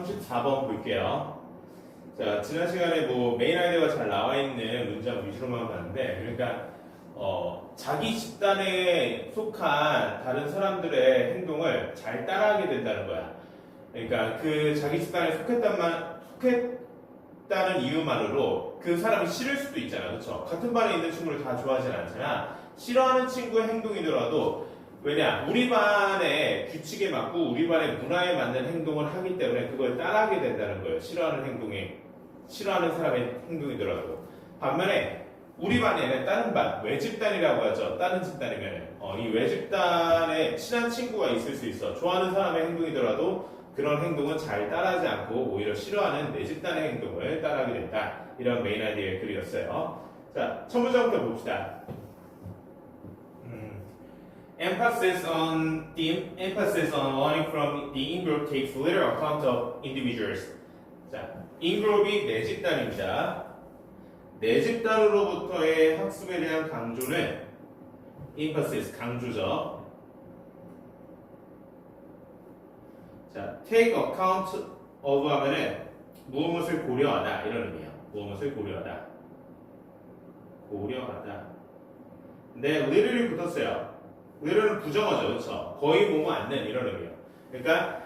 34번 볼게요. 자, 지난 시간에 뭐 메인 아이디어가 잘 나와 있는 문장 위주로만 봤는데, 그러니까 자기 집단에 속한 다른 사람들의 행동을 잘 따라하게 된다는 거야. 그러니까 그 자기 집단에 속했다는 이유만으로 그 사람이 싫을 수도 있잖아, 그렇죠? 같은 반에 있는 친구를 다 좋아하진 않잖아. 싫어하는 친구의 행동이더라도 왜냐? 우리 반의 규칙에 맞고 우리 반의 문화에 맞는 행동을 하기 때문에 그걸 따라하게 된다는 거예요. 싫어하는 사람의 행동이더라도. 반면에 우리 반에는 다른 반, 외집단이라고 하죠. 다른 집단이면 이 외집단에 친한 친구가 있을 수 있어. 좋아하는 사람의 행동이더라도 그런 행동은 잘 따라하지 않고 오히려 싫어하는 내 집단의 행동을 따라하게 된다. 이런 메인 아이디어의 글이었어요. 자, 첫 문장부터 봅시다. Emphasis on learning from the in-group takes little account of individuals. 자, in-group이 내 집단입니다. 내 집단으로부터의 학습에 대한 강조는 emphasis, 강조죠. 자, take account of 하면은 무엇을 고려하다 이런 의미예요. 무엇을 고려하다. 근데 little이 붙었어요. little은 부정어죠, 그렇죠? 거의 뭐뭐 않는 이런 의미예요. 그러니까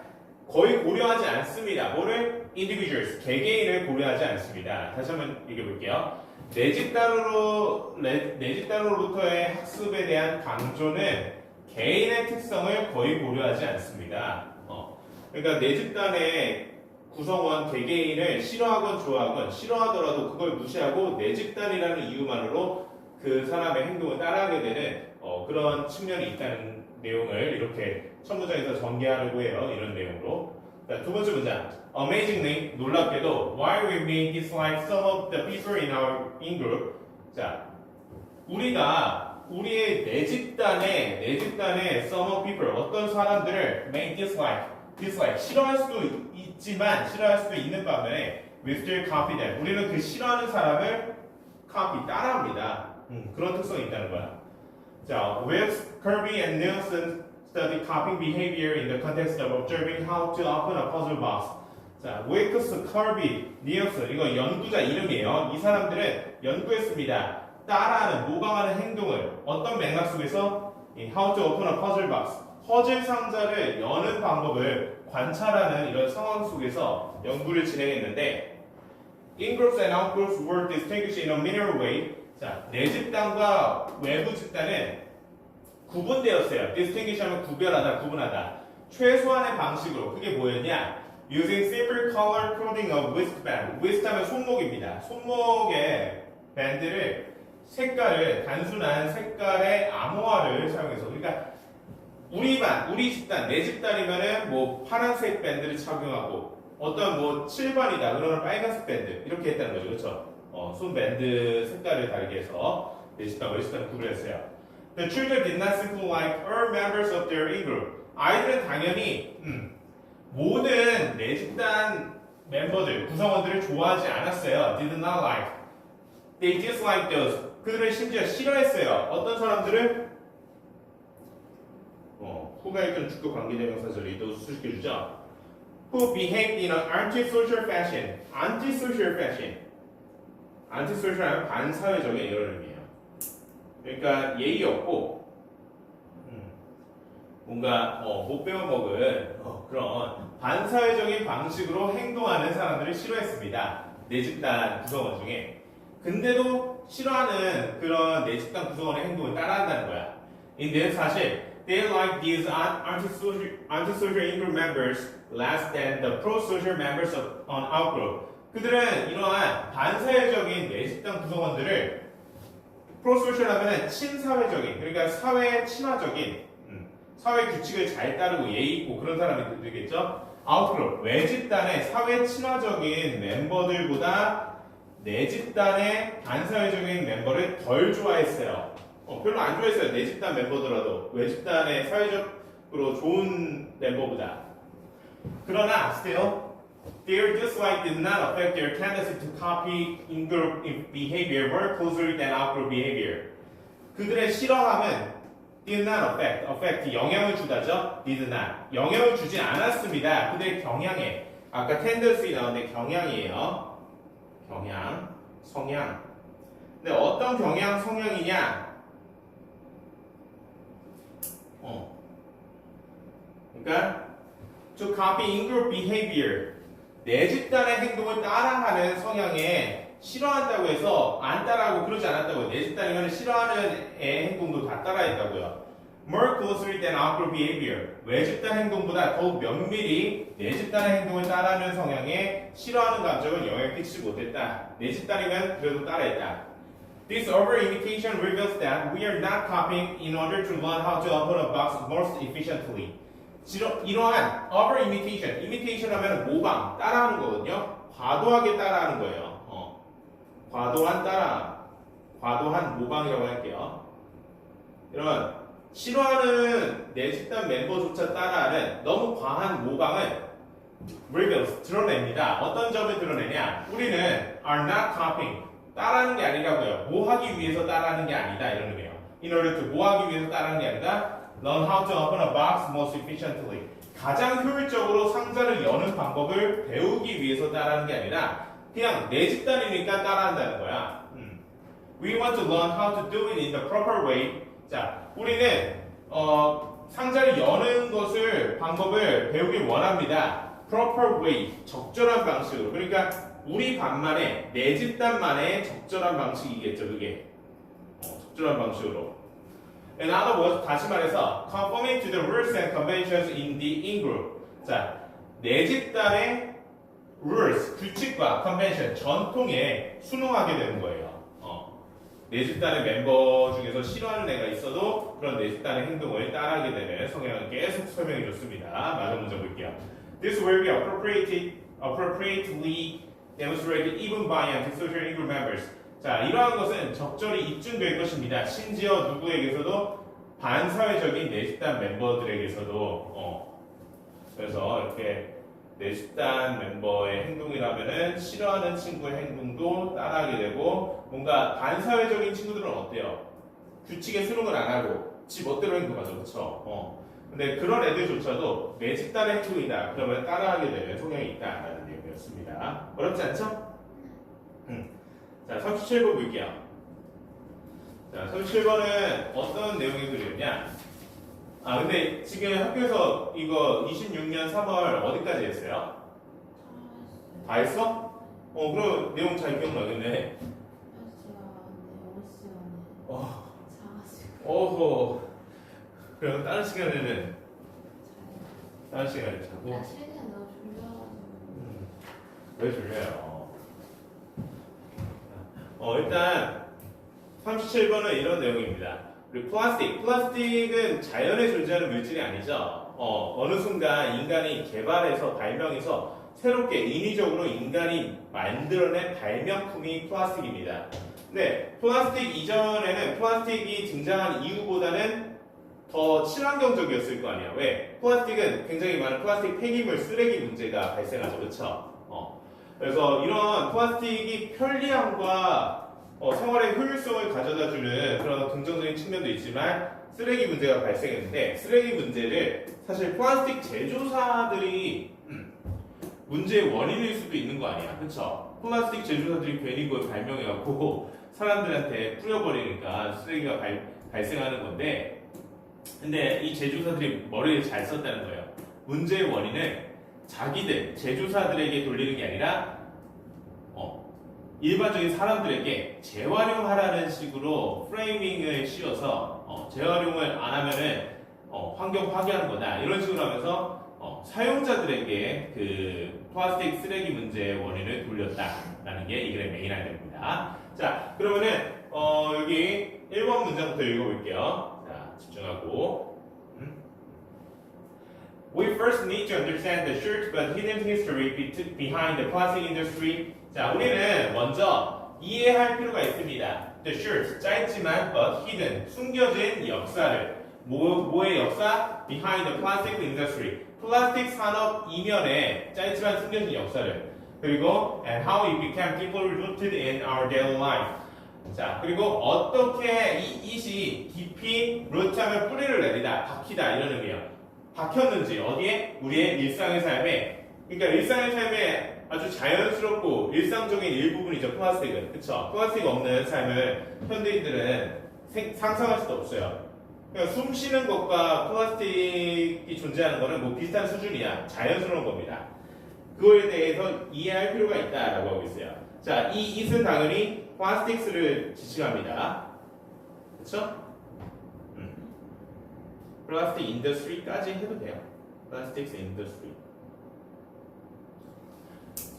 거의 고려하지 않습니다. 뭐를? individuals, 개개인을 고려하지 않습니다. 다시 한번 얘기해 볼게요. 내 집단으로부터의 학습에 대한 강조는 개인의 특성을 거의 고려하지 않습니다. 그러니까 내 집단의 구성원 개개인을 싫어하건 좋아하건 싫어하더라도 그걸 무시하고 내 집단이라는 이유만으로 그 사람의 행동을 따라하게 되는 그런 측면이 있다는 내용을 이렇게 첫 문장에서 전개하려고 해요. 이런 내용으로. 자, 두 번째 문장. Amazingly, 놀랍게도, while we may dislike some of the people in our in-group. 자, 우리가 우리의 내 집단의 some of people, 어떤 사람들을 may dislike, 싫어할 수도 있지만, 싫어할 수도 있는 반면에 we still copy them. 우리는 그 싫어하는 사람을 copy, 따라합니다. 그런 특성이 있다는 거야. 자, Wills, Kirby, and Nielsen study copying behavior in the context of observing how to open a puzzle box. 자, 웨이크스, 커비, 니얼슨 이거 연구자 이름이에요. 이 사람들은 연구했습니다. 따라하는, 모방하는 행동을 어떤 맥락 속에서 how to open a puzzle box, 퍼즐 상자를 여는 방법을 관찰하는 이런 상황 속에서 연구를 진행했는데 in-groups and out-groups were distinguished in a minor way. 자, 내 집단과 외부 집단은 구분되었어요. distinguish 하면 구별하다, 구분하다. 최소한의 방식으로. 그게 뭐였냐? Using simple color coding of wristband. wrist 하면 손목입니다. 손목에 밴드를 단순한 색깔의 암호화를 사용해서. 그러니까 우리 집단, 내 집단이면은 뭐 파란색 밴드를 착용하고 어떤 뭐 7번이다. 그러면 빨간색 밴드. 이렇게 했다는 거죠. 그렇죠? 손 밴드 색깔을 다르게 해서 내 집단, 외 집단 구분했어요. The children did not simply like all members of their in-group. 아이들은 당연히 모든 내 집단 멤버들, 구성원들을 좋아하지 않았어요. Did not like. They disliked those. 그들은 심지어 싫어했어요. 어떤 사람들을? 후가 있던 주격 관계대명사절이 또 수식해주죠. Who behaved in an antisocial fashion. antisocial fashion. antisocial 하면 반사회적인 이런 의미예요. 그러니까 예의 없고 뭔가 못 배워먹은 그런 반사회적인 방식으로 행동하는 사람들을 싫어했습니다. 내 집단 구성원 중에. 근데도 싫어하는 그런 내 집단 구성원의 행동을 따라한다는 거야. 근데 사실 they like these antisocial in-group members less than the pro-social members of an out-group. 그들은 이러한 반사회적인 내 집단 구성원들을 프로소셜 하면은 친사회적인, 그러니까 사회에 친화적인, 사회 규칙을 잘 따르고 예의 있고 그런 사람이 되겠죠. 아웃그룹, 외 집단의 사회 친화적인 멤버들보다 내 집단의 반사회적인 멤버를 덜 좋아했어요. 별로 안 좋아했어요. 내 집단 멤버더라도 외 집단의 사회적으로 좋은 멤버보다. 그러나 still their dislike did not affect their tendency to copy in-group behavior more closely than out-group behavior. 그들의 싫어함은 did not affect 영향을 주다죠. did not 영향을 주지 않았습니다. 그들의 경향에 아까 tendency 나오는데 경향이에요. 경향, 성향. 근데 어떤 경향, 성향이냐? 그러니까 to copy in-group behavior. 내 집단의 행동을 따라하는 성향에 싫어한다고 해서 안 따라하고 그러지 않았다고요. 내 집단이면 싫어하는 애 행동도 다 따라했다고요. More closely than our behavior. 외 집단 행동보다 더욱 면밀히 내 집단의 행동을 따라하는 성향에 싫어하는 감정을 영향을 끼치지 못했다. 내 집단이면 그래도 따라했다. This over-imitation reveals that we are not copying in order to learn how to open a box most efficiently. 이러한 over-imitation, imitation 하면 모방, 따라하는 거거든요. 과도하게 따라하는 거예요. 과도한 따라, 과도한 모방이라고 할게요. 이런 싫어하는 내 집단 멤버조차 따라하는 너무 과한 모방을 reveals, 드러냅니다. 어떤 점을 드러내냐? 우리는 are not copying, 따라하는 게 아니라고요. 뭐 하기 위해서 따라하는 게 아니다 이러는 거예요. In order to 뭐 하기 위해서 따라하는 게 아니라 learn how to open a box most efficiently. 가장 효율적으로 상자를 여는 방법을 배우기 위해서 따라하는 게 아니라 그냥 내 집단이니까 따라한다는 거야. We want to learn how to do it in the proper way. 자, 우리는 상자를 여는 것을 방법을 배우길 원합니다. proper way, 적절한 방식으로. 그러니까 우리 반만의 내 집단만의 적절한 방식이겠죠, 그게. 적절한 방식으로. In other words, 다시 말해서 conforming to the rules and conventions in the in-group. 자, 내 집단의 rules, 규칙과 convention, 전통에 순응하게 되는 거예요. 내 집단의 member 중에서 싫어하는 애가 있어도 그런 내 집단의 행동을 따라하게 되는 성향을 계속 설명해 줬습니다. 마저 문제 볼게요. This will be appropriately demonstrated even by antisocial in-group members. 자, 이러한 것은 적절히 입증될 것입니다. 심지어 누구에게서도 반사회적인 내 집단 멤버들에게서도 그래서 이렇게 내 집단 멤버의 행동이라면은 싫어하는 친구의 행동도 따라하게 되고 뭔가 반사회적인 친구들은 어때요? 규칙에 순응을 안 하고 지 멋대로 행동하죠, 그렇죠? 근데 그런 애들조차도 내 집단의 행동이다. 그러면 따라하게 되는 성향이 있다라는 내용이었습니다. 어렵지 않죠? 자, 37번 볼게요. 자, 37번은 어떤 내용의 글이었냐? 근데 지금 학교에서 이거 26년 3월 어디까지 했어요? 다 했어? 그럼 내용 잘 기억나겠네. 그럼 다른 시간에는 다른 시간에 자고? 최대한 너무 졸려가지고. 왜 졸려요? 일단 37번은 이런 내용입니다. 우리 플라스틱은 자연에 존재하는 물질이 아니죠. 어느 순간 인간이 개발해서 발명해서 새롭게 인위적으로 인간이 만들어낸 발명품이 플라스틱입니다. 근데 플라스틱 이전에는 플라스틱이 등장한 이후보다는 더 친환경적이었을 거 아니야. 왜? 플라스틱은 굉장히 많은 플라스틱 폐기물, 쓰레기 문제가 발생하죠. 그렇죠? 그래서 이런 플라스틱이 편리함과 생활의 효율성을 가져다주는 그런 긍정적인 측면도 있지만 쓰레기 문제가 발생했는데 쓰레기 문제를 사실 플라스틱 제조사들이 문제의 원인일 수도 있는 거 아니야. 그쵸? 플라스틱 제조사들이 괜히 그걸 발명해갖고 사람들한테 뿌려버리니까 쓰레기가 발생하는 건데 근데 이 제조사들이 머리를 잘 썼다는 거예요. 문제의 원인을 자기들, 제조사들에게 돌리는 게 아니라 일반적인 사람들에게 재활용하라는 식으로 프레이밍을 씌워서 재활용을 안 하면은 환경 파괴하는 거다 이런 식으로 하면서 사용자들에게 그 플라스틱 쓰레기 문제의 원인을 돌렸다라는 게 이 글의 메인 아이디어입니다. 자, 그러면은 여기 1번 문장부터 읽어볼게요. 자, 집중하고. We first need to understand the short but hidden history behind the plastic industry. 자, 우리는 먼저 이해할 필요가 있습니다. The short, 짧지만 but hidden, 숨겨진 역사를. 뭐의 역사? Behind the plastic industry. 플라스틱 산업 이면에 짧지만 숨겨진 역사를. 그리고 and how it became deeply rooted in our daily life. 자, 그리고 어떻게 이 it이 깊이 루트하면 뿌리를 내리다, 박히다 이런 의미예요. 박혔는지 어디에? 우리의 일상의 삶에 그러니까 일상의 삶에 아주 자연스럽고 일상적인 일부분이죠. 플라스틱은. 그쵸? 플라스틱 없는 삶을 현대인들은 상상할 수도 없어요. 그러니까 숨 쉬는 것과 플라스틱이 존재하는 거는 뭐 비슷한 수준이야. 자연스러운 겁니다. 그거에 대해서 이해할 필요가 있다라고 하고 있어요. 자, 이 it은 당연히 plastics를 지칭합니다. 그쵸? 플라스틱 인더스트리까지 해도 돼요. plastics industry.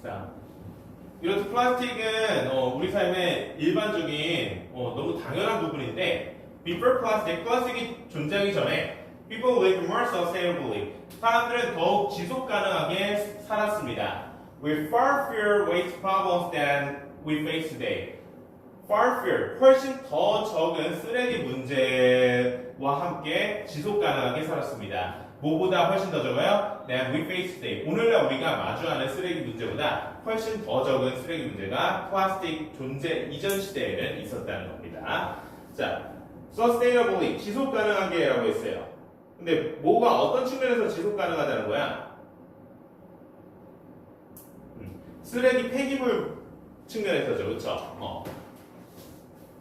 자, 이렇듯 플라스틱은 우리 삶의 일반적인 너무 당연한 부분인데 before plastic, 플라스틱이 존재하기 전에 people lived more sustainably. 사람들은 더욱 지속 가능하게 살았습니다. With far fewer waste problems than we face today. Far fewer, 훨씬 더 적은 쓰레기 문제와 함께 지속 가능하게 살았습니다. 뭐보다 훨씬 더 적어요? Than we face today. 오늘날 우리가 마주하는 쓰레기 문제보다 훨씬 더 적은 쓰레기 문제가 플라스틱 존재 이전 시대에는 있었다는 겁니다. 자, sustainably, 지속 가능하게라고 했어요. 근데 뭐가 어떤 측면에서 지속 가능하다는 거야? 쓰레기 폐기물 측면에서죠, 그렇죠?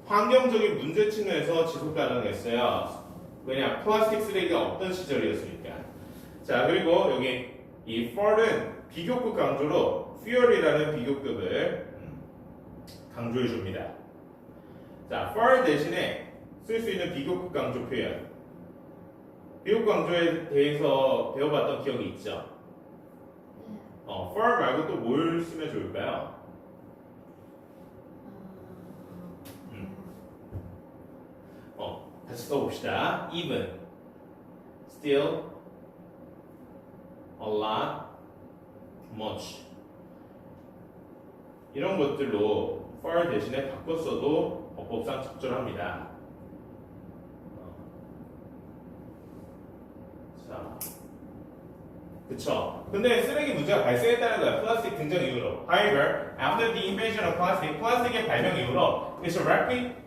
환경적인 문제 측면에서 지속 가능했어요. 왜냐, 플라스틱 쓰레기가 없던 시절이었으니까. 자, 그리고 여기 이 for는 비교급 강조로 fuel이라는 비교급을 강조해 줍니다. 자, for 대신에 쓸 수 있는 비교급 강조 표현. 비교급 강조에 대해서 배워봤던 기억이 있죠? for 말고 또 뭘 쓰면 좋을까요? 다시 써봅시다. even, still, a lot, much. 이런 것들로 for 대신에 바꿔 써도 어법상 적절합니다. 자, 그쵸? 근데 쓰레기 문제가 발생했다는 거야. 플라스틱 등장 이후로. However, after the invention of plastic, 플라스틱의 발명 이후로 its rapid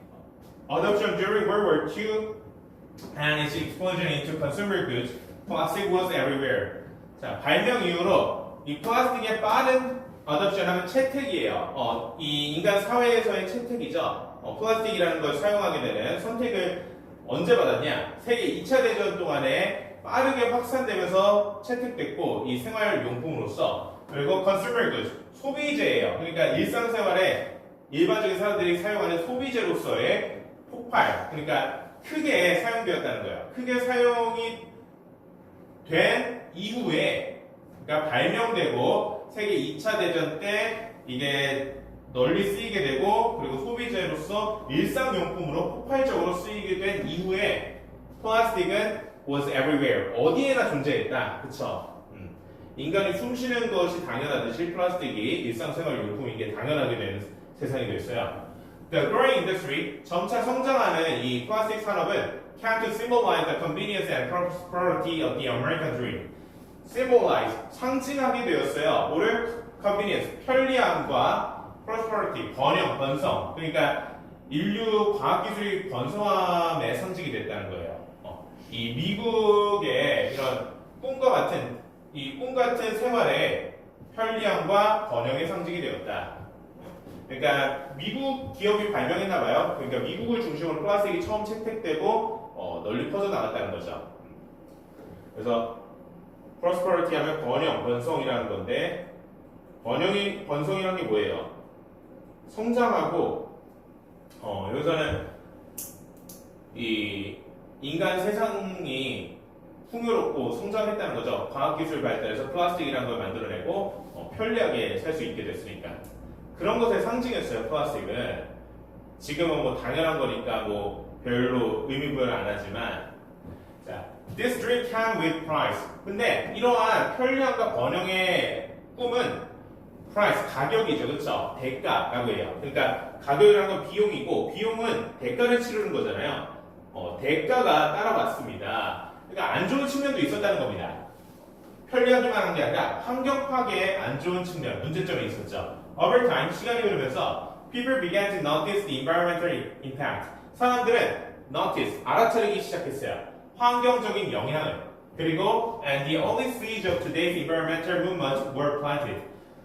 adoption during World War II and its explosion into consumer goods, plastic was everywhere. 자, 발명 이후로 이 플라스틱의 빠른 adoption 하면 채택이에요. 이 인간 사회에서의 채택이죠. 플라스틱이라는 걸 사용하게 되는 선택을 언제 받았냐? 세계 2차 대전 동안에 빠르게 확산되면서 채택됐고 이 생활용품으로서 그리고 consumer goods, 소비재예요. 그러니까 일상생활에 일반적인 사람들이 사용하는 소비재로서의 폭발, 그러니까 크게 사용되었다는 거예요. 크게 사용이 된 이후에, 그러니까 발명되고 세계 2차 대전 때 이게 널리 쓰이게 되고 그리고 소비재로서 일상용품으로 폭발적으로 쓰이게 된 이후에 플라스틱은 was everywhere. 어디에나 존재했다. 그쵸? 인간이 숨쉬는 것이 당연하듯이 플라스틱이 일상생활 용품인 게 당연하게 되는 세상이 됐어요. The growing industry, 점차 성장하는 이 플라스틱 산업은 came to symbolize the convenience and prosperity of the American dream. symbolize, 상징하게 되었어요. 뭐를? convenience, 편리함과 prosperity, 번영, 번성. 그러니까 인류 과학기술이 번성함의 상징이 됐다는 거예요. 이 미국의 이런 꿈과 같은 생활의 편리함과 번영의 상징이 되었다. 그러니까 미국 기업이 발명했나 봐요. 그러니까 미국을 중심으로 플라스틱이 처음 채택되고 널리 퍼져나갔다는 거죠. 그래서 prosperity 하면 번영, 번성이라는 건데 번성이라는 게 뭐예요? 성장하고 여기서는 이 인간 세상이 풍요롭고 성장했다는 거죠. 과학기술 발달해서 플라스틱이라는 걸 만들어내고 편리하게 살 수 있게 됐으니까. 그런 것의 상징이었어요, 플라스틱은. 지금은 뭐 당연한 거니까 뭐 별로 의미부여를 안 하지만. 자, this dream came with price. 근데 이러한 편리함과 번영의 꿈은 price, 가격이죠, 그렇죠? 대가라고 해요. 그러니까 가격이라는 건 비용이고 비용은 대가를 치르는 거잖아요. 대가가 따라왔습니다. 그러니까 안 좋은 측면도 있었다는 겁니다. 편리하기만 한 게 아니라 환경 파괴에 안 좋은 측면, 문제점이 있었죠. Over time, 시간이 흐르면서 people began to notice the environmental impact. 사람들은 notice, 알아차리기 시작했어요. 환경적인 영향을. 그리고 and the only seeds of today's environmental movement were planted.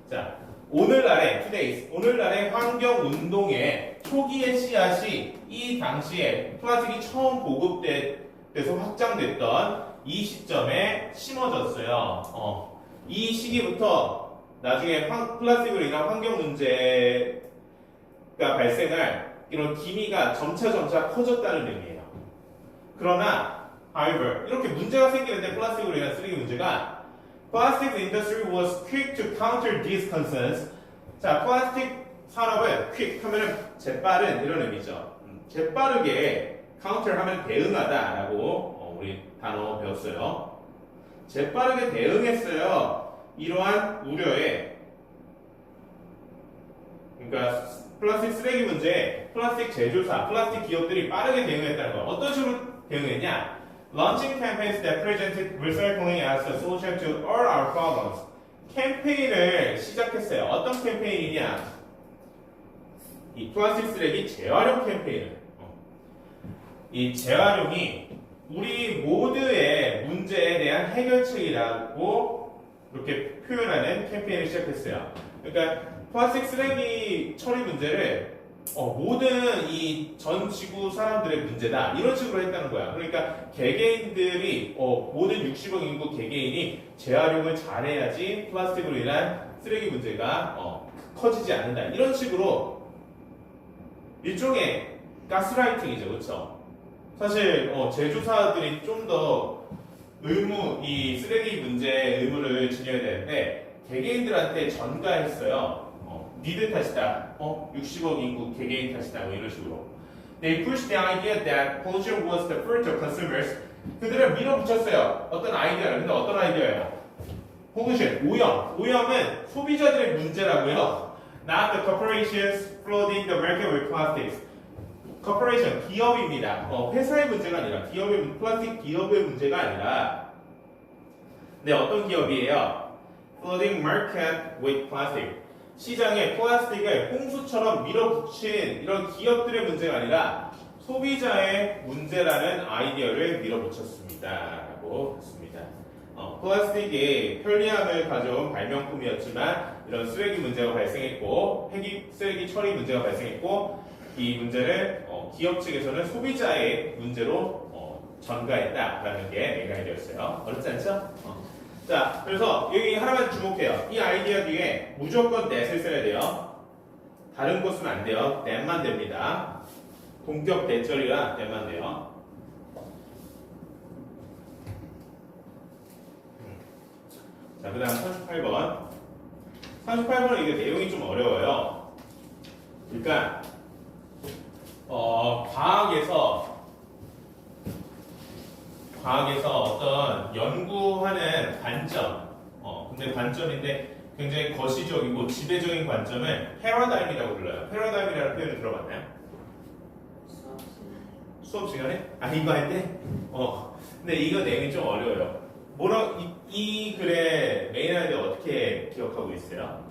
자, 오늘날의 today's 오늘날의 환경 운동의 초기의 씨앗이 이 당시에 플라스틱이 처음 보급돼서 확장됐던 이 시점에 심어졌어요. 이 시기부터 나중에 플라스틱으로 인한 환경 문제가 발생할 이런 기미가 점차 커졌다는 의미예요. 그러나 however, 이렇게 문제가 생기는데 플라스틱으로 인한 쓰레기 문제가 Plastic industry was quick to counter these concerns. 자, 플라스틱 산업은 quick 하면은 재빠른 이런 의미죠. 재빠르게 counter 하면 대응하다라고 우리 단어 배웠어요. 재빠르게 대응했어요. 이러한 우려에 그러니까 플라스틱 쓰레기 문제에 플라스틱 제조사, 플라스틱 기업들이 빠르게 대응했다는 거. 어떤 식으로 대응했냐? Launching campaigns that presented recycling as a solution to all our problems. 캠페인을 시작했어요. 어떤 캠페인이냐? 이 플라스틱 쓰레기 재활용 캠페인을. 이 재활용이 우리 모두의 문제에 대한 해결책이라고 이렇게 표현하는 캠페인을 시작했어요. 그러니까 플라스틱 쓰레기 처리 문제를 모든 이 전 지구 사람들의 문제다 이런 식으로 했다는 거야. 그러니까 개개인들이 모든 60억 인구 개개인이 재활용을 잘해야지 플라스틱으로 인한 쓰레기 문제가 커지지 않는다 이런 식으로 일종의 가스라이팅이죠, 그렇죠? 사실 제조사들이 좀 더 이 쓰레기 문제에 의무를 지녀야 되는데 개개인들한테 전가했어요. 니들 탓이다. 60억 인구 개개인 탓이다. 뭐 이런 식으로. They pushed the idea that pollution was the fault of consumers. 그들을 밀어붙였어요. 어떤 아이디어를. 근데 어떤 아이디어예요? pollution, 오염. 오염은 소비자들의 문제라고요. Not the corporations flooding the market with plastics. corporation, 기업입니다. 회사의 문제가 아니라 플라스틱 기업의 문제가 아니라 네, 어떤 기업이에요? flooding market with plastic. 시장에 플라스틱을 홍수처럼 밀어붙인 이런 기업들의 문제가 아니라 소비자의 문제라는 아이디어를 밀어붙였습니다. 라고 했습니다. 플라스틱이 편리함을 가져온 발명품이었지만 이런 쓰레기 문제가 발생했고 폐기 쓰레기 처리 문제가 발생했고 이 문제를 기업 측에서는 소비자의 문제로 전가했다라는 게 메인 아이디어였어요. 어렵지 않죠? 자, 그래서 여기 하나만 주목해요. 이 아이디어 뒤에 무조건 that을 써야 돼요. 다른 거 쓰면 안 돼요. that만 됩니다. 동격 대절이라 that만 돼요. 자, 그 다음 38번. 38번은 이게 내용이 좀 어려워요. 그러니까 과학에서 어떤 연구하는 관점, 근데 관점인데 굉장히 거시적이고 지배적인 관점을 패러다임이라고 불러요. 패러다임이라는 표현을 들어봤나요? 수업 시간에? 이거 할 때? 근데 이거 내용이 좀 어려워요. 이 글의 메인 아이디어 어떻게 기억하고 있어요?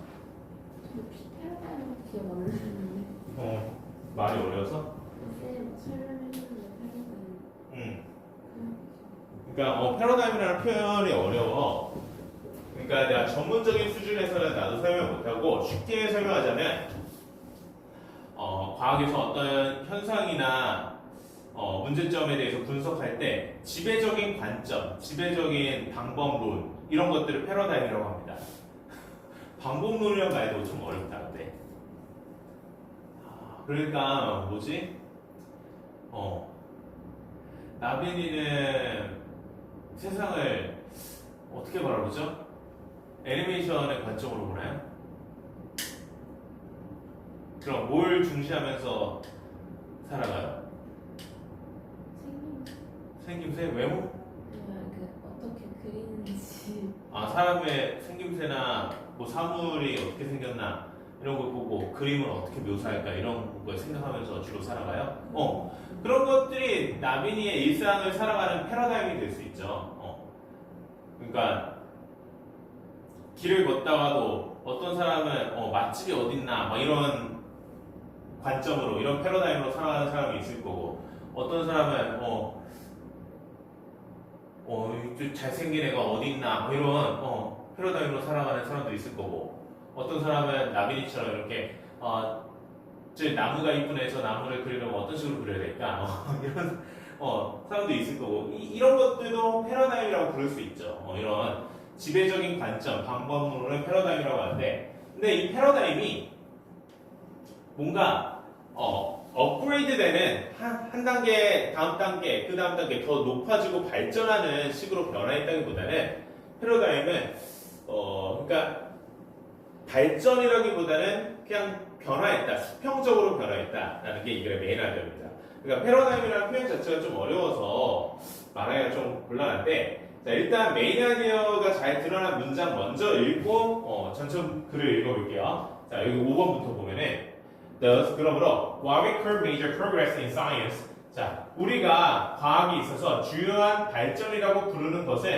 패러다임은 기억 안 나는데. 말이 어려워서? 쌤 설명해주는데 패러다임. 그러니까 패러다임이라는 표현이 어려워. 그러니까 내가 전문적인 수준에서는 나도 설명 못하고 쉽게 설명하자면 과학에서 어떤 현상이나 문제점에 대해서 분석할 때 지배적인 관점, 지배적인 방법론 이런 것들을 패러다임이라고 합니다. 방법론이란 말도 좀 어렵다 근데. 그러니까 뭐지? 나빈이는 세상을 어떻게 바라보죠? 애니메이션의 관점으로 보나요? 그럼 뭘 중시하면서 살아가요? 생김새? 외모? 어떻게 그리는지. 사람의 생김새나 뭐 사물이 어떻게 생겼나 이런 걸 보고 그림을 어떻게 묘사할까 이런 걸 생각하면서 주로 살아가요? 그런 것들이 나빈이의 일상을 살아가는 패러다임이 될 수 있죠. 그러니까 길을 걷다가도 어떤 사람은 맛집이 어딨나 막 이런 관점으로 이런 패러다임으로 살아가는 사람이 있을 거고 어떤 사람은 좀 잘생긴 애가 어디 있나 뭐 이런 패러다임으로 살아가는 사람도 있을 거고 어떤 사람은 나비니처럼 이렇게 저 나무가 이쁘네 저 나무를 그리려면 어떤 식으로 그려야 될까 이런 사람도 있을 거고 이런 것들도 패러다임이라고 부를 수 있죠. 이런 지배적인 관점 방법론을 패러다임이라고 하는데 근데 이 패러다임이 뭔가 업그레이드 되는 한 단계, 다음 단계, 그 다음 단계 더 높아지고 발전하는 식으로 변화했다기보다는 패러다임은 그러니까 발전이라기보다는 그냥 변화했다, 수평적으로 변화했다라는 게 이거의 메인 아이디어입니다. 그러니까 패러다임이라는 표현 자체가 좀 어려워서 말하기가 좀 곤란한데 자, 일단 메인 아이디어가 잘 드러난 문장 먼저 읽고 전체 글을 읽어볼게요. 자, 여기 5번부터 보면은 Thus, 그러므로 while we curve major progress in science, 자, 우리가 과학에 있어서 주요한 발전이라고 부르는 것은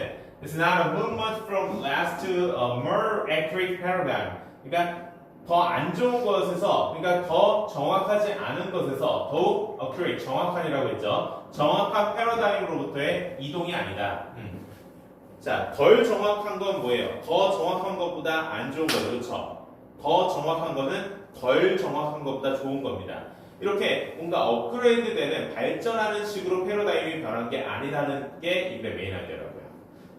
it's not a movement from less to a more accurate paradigm. 그러니까 더 안 좋은 것에서, 그러니까 더 정확하지 않은 것에서 더욱 accurate, 정확한이라고 했죠. 정확한 패러다임으로부터의 이동이 아니다. 자, 덜 정확한 건 뭐예요? 더 정확한 것보다 안 좋은 거죠, 그렇죠? 더 정확한 거는 덜 정확한 것보다 좋은 겁니다. 이렇게 뭔가 업그레이드 되는 발전하는 식으로 패러다임이 변한 게 아니라는 게 이게 메인 아이디어라고요.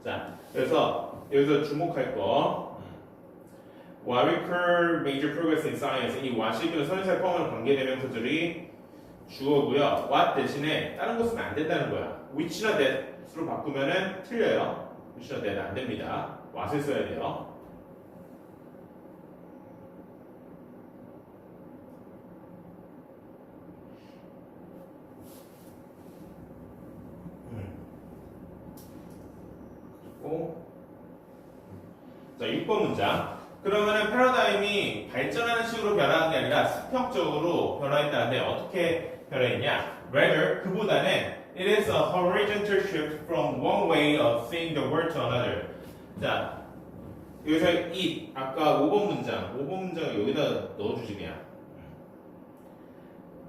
자, 그래서 여기서 주목할 거 While we curve major progress in science 이 what이기는 선행사에 포함하는 관계대명사들이 주어고요. what 대신에 다른 거 쓰면 안 된다는 거야. which나 that으로 바꾸면은 틀려요. which나 that 안 됩니다. what을 써야 돼요. 자, 6번 문장. 그러면은 패러다임이 발전하는 식으로 변화한 게 아니라 수평적으로 변화했다는데 어떻게 변화했냐? Rather, 그보다는 it is a horizontal shift from one way of seeing the world to another. 자, 여기서 it, 아까 5번 문장을 여기다 넣어주지 그냥.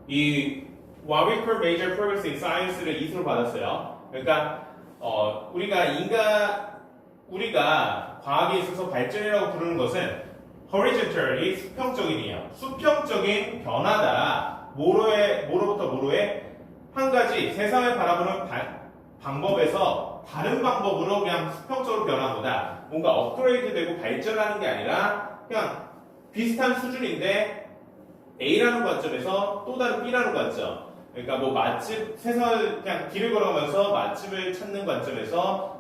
이 While we curve major progress in science를 it으로 받았어요. 그러니까 우리가 과학에 있어서 발전이라고 부르는 것은 horizontally 수평적인이에요. 수평적인 변화다. 뭐로부터 뭐로에 한 가지 세상을 바라보는 방법에서 다른 방법으로 그냥 수평적으로 변한 거다. 뭔가 업그레이드되고 발전하는 게 아니라 그냥 비슷한 수준인데 A라는 관점에서 또 다른 B라는 관점. 그러니까 뭐 맛집 세상을 그냥 길을 걸어가면서 맛집을 찾는 관점에서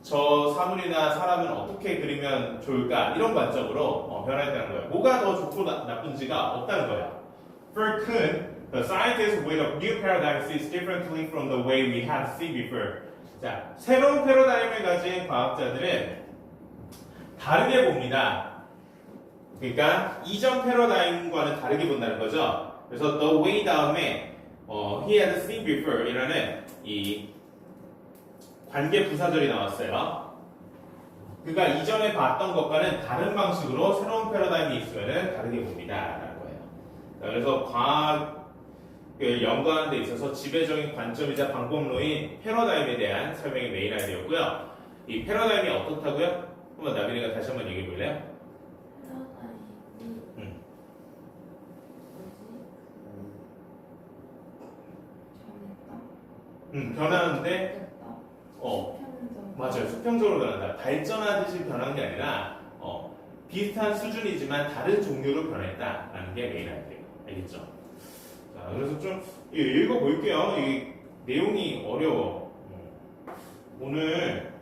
저 사물이나 사람은 어떻게 그리면 좋을까 이런 관점으로 변화했다는 거예요. 뭐가 더 좋고 나쁜지가 없다는 거예요. For Kuhn, the scientist with a new paradigm sees differently from the way we had seen before. 자, 새로운 패러다임을 가진 과학자들은 다르게 봅니다. 그러니까 이전 패러다임과는 다르게 본다는 거죠. 그래서 the way 다음에 he had seen before 이라는 이 관계 부사절이 나왔어요. 그러니까 이전에 봤던 것과는 다른 방식으로 새로운 패러다임이 있으면 다르게 봅니다. 라는 거예요. 자, 그래서 과학을 연구하는 데 있어서 지배적인 관점이자 방법론인 패러다임에 대한 설명이 메인 아이디어고요. 이 패러다임이 어떻다고요? 한번 나비네가 다시 한번 얘기해 볼래요? 변하는데 맞아요. 수평적으로 변한다. 발전하듯이 변한 게 아니라 비슷한 수준이지만 다른 종류로 변했다라는 게 메인 아이디어. 알겠죠? 자, 그래서 좀 읽어볼게요. 이 내용이 어려워. 오늘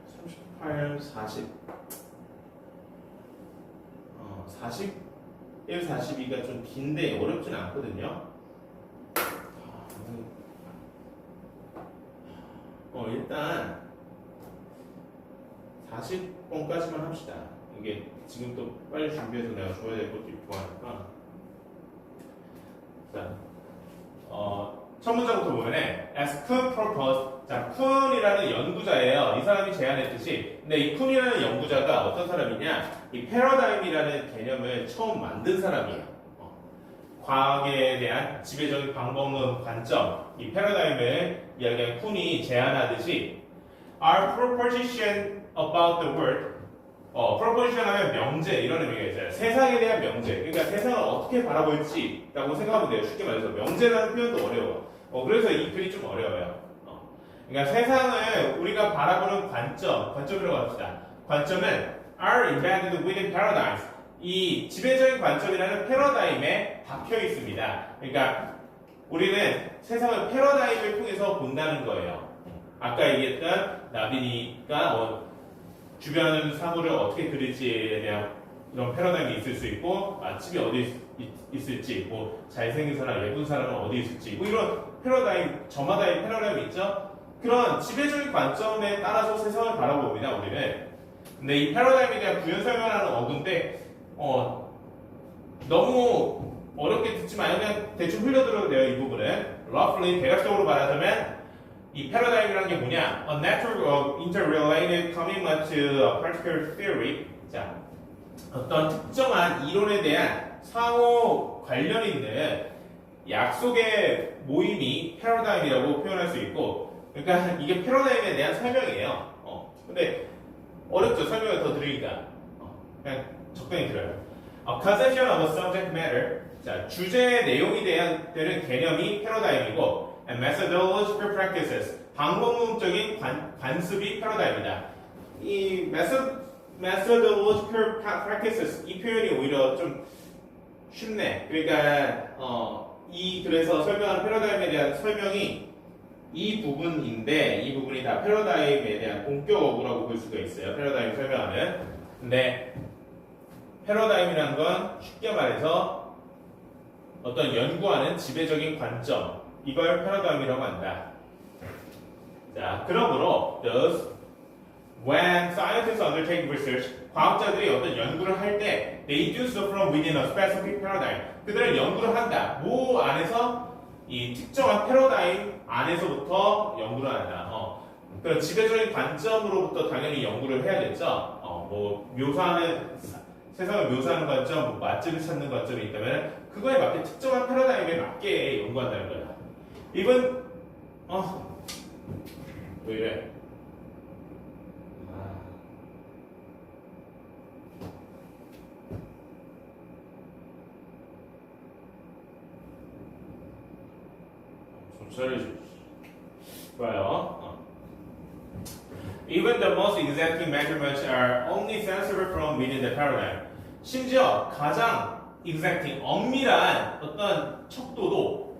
38, 40 41, 42가 좀 긴데 어렵진 않거든요. 일단 40번까지만 합시다. 이게 지금 또 빨리 준비해서 내가 줘야 될 것도 있고 하니까. 자, 첫 문장부터 보면은 as Kuhn proposed. 자, 쿤이라는 연구자예요. 이 사람이 제안했듯이. 근데 이 쿤이라는 연구자가 어떤 사람이냐? 이 패러다임이라는 개념을 처음 만든 사람이에요. 과학에 대한 지배적인 방법론 관점, 이 패러다임을 이야기한 쿤이 제안하듯이 are proposition about the world. proposition 하면 명제 이런 의미가 있어요. 세상에 대한 명제. 그러니까 세상을 어떻게 바라볼지라고 생각하면 돼요. 쉽게 말해서 명제라는 표현도 어려워. 그래서 이 글이 좀 어려워요. 그러니까 세상을 우리가 바라보는 관점이라고 합시다. 관점은 are embedded within paradigms. 이 지배적인 관점이라는 패러다임에 박혀 있습니다. 그러니까 우리는 세상을 패러다임을 통해서 본다는 거예요. 아까 얘기했던 나비니가 주변 사물을 어떻게 그릴지에 대한 이런 패러다임이 있을 수 있고 맛집이 어디 있을지 잘생긴 사람, 예쁜 사람은 어디 있을지 이런 패러다임, 저마다의 패러다임이 있죠. 그런 지배적인 관점에 따라서 세상을 바라봅니다. 우리는. 근데 이 패러다임에 대한 구현 설명하는 어근데 너무 어렵게 듣지 마요. 그냥 대충 흘려들어도 돼요. 이 부분은 roughly 대략적으로 말하자면 이 패러다임이라는 게 뭐냐? A network of interrelated commitment to a particular theory. 자, 어떤 특정한 이론에 대한 상호 관련 있는 약속의 모임이 패러다임이라고 표현할 수 있고, 그러니까 이게 패러다임에 대한 설명이에요. 근데 어렵죠. 설명을 더 드리니까 그냥 적당히 들어요. A conception of a subject matter. 자, 주제의 내용에 대한 되는 개념이 패러다임이고, and methodological practices. 방법론적인 관습이 패러다임이다. 이 methodological practices 이 표현이 오히려 좀 쉽네. 그러니까 그래서 설명하는 패러다임에 대한 설명이 이 부분인데 이 부분이 다 패러다임에 대한 본격 어구라고 볼 수가 있어요. 패러다임 설명하는. 근데 패러다임이라는 건 쉽게 말해서 어떤 연구하는 지배적인 관점 이걸 패러다임이라고 한다. 자, 그러므로 thus when scientists undertake research 과학자들이 어떤 연구를 할 때 they do so from within a specific paradigm. 그들은 연구를 한다. 뭐 안에서 이 특정한 패러다임 안에서부터 연구를 한다. 그런 지배적인 관점으로부터 당연히 연구를 해야겠죠. 세상을 묘사하는 관점, 맛집을 찾는 관점이 있다면 그거에 맞게 특정한 패러다임에 맞게 연구한다는 거야. 이건 왜 이래? 좀 잘해줘. 좋아요. Even the most exacting measurements are only sensible from within the paradigm. 심지어 가장 exacting, 엄밀한 어떤 척도도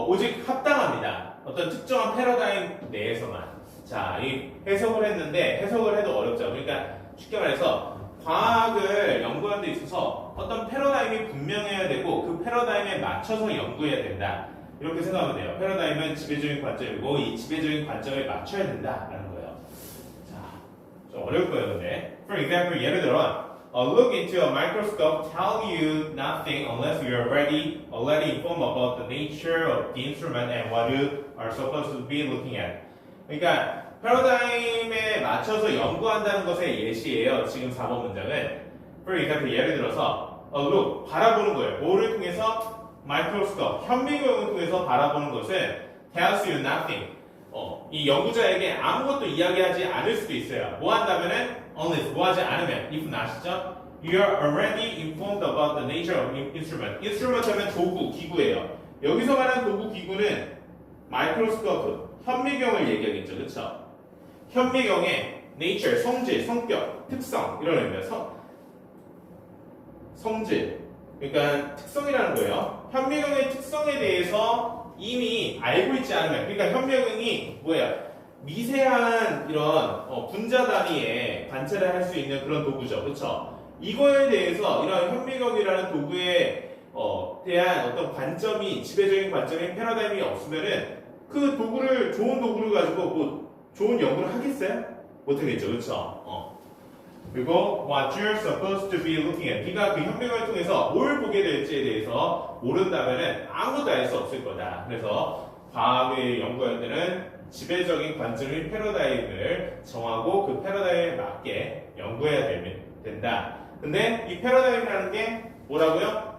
오직 합당합니다. 어떤 특정한 패러다임 내에서만. 자, 이 해석을 했는데 해석을 해도 어렵죠. 그러니까 쉽게 말해서 과학을 연구하는 데 있어서 어떤 패러다임이 분명해야 되고 그 패러다임에 맞춰서 연구해야 된다. 이렇게 생각하면 돼요. 패러다임은 지배적인 관점이고 이 지배적인 관점에 맞춰야 된다라는 거예요. 자, 좀 어려울 거예요, 근데. For example, 예를 들어 a look into a microscope tell you nothing unless you are already informed about the nature of the instrument and what you are supposed to be looking at. 그러니까 패러다임에 맞춰서 연구한다는 것의 예시예요. 지금 4번 문장은. For example, 예를 들어서 a look, 바라보는 거예요. 뭐를 통해서? 마이크로스코프, 현미경을 통해서 바라보는 것은 tells you nothing. 이 연구자에게 아무것도 이야기하지 않을 수도 있어요. 뭐 한다면은 unless, 뭐 하지 않으면 if not이죠. You are already informed about the nature of instrument. instrument 하면 도구, 기구예요. 여기서 말하는 도구, 기구는 마이크로스코프, 현미경을 얘기하겠죠. 그렇죠? 현미경의 nature, 성질, 성격, 특성 이런 의미예요. 성질. 그러니까 특성이라는 거예요. 현미경의 특성에 대해서 이미 알고 있지 않으면, 그러니까 현미경이 뭐예요? 미세한 이런 분자 단위의 관찰을 할 수 있는 그런 도구죠, 그렇죠? 이거에 대해서 이런 현미경이라는 도구에 대한 어떤 관점이 지배적인 관점인 패러다임이 없으면은 그 도구를 좋은 도구를 가지고 뭐 좋은 연구를 하겠어요? 못하겠죠, 그렇죠? 그리고 what you're supposed to be looking at. 네가 그 현미경을 통해서 뭘 보게 될지에 대해서 모른다면은 아무것도 알 수 없을 거다. 그래서 과학을 연구할 때는 지배적인 관점인 패러다임을 정하고 그 패러다임에 맞게 연구해야 된다. 근데 이 패러다임이라는 게 뭐라고요?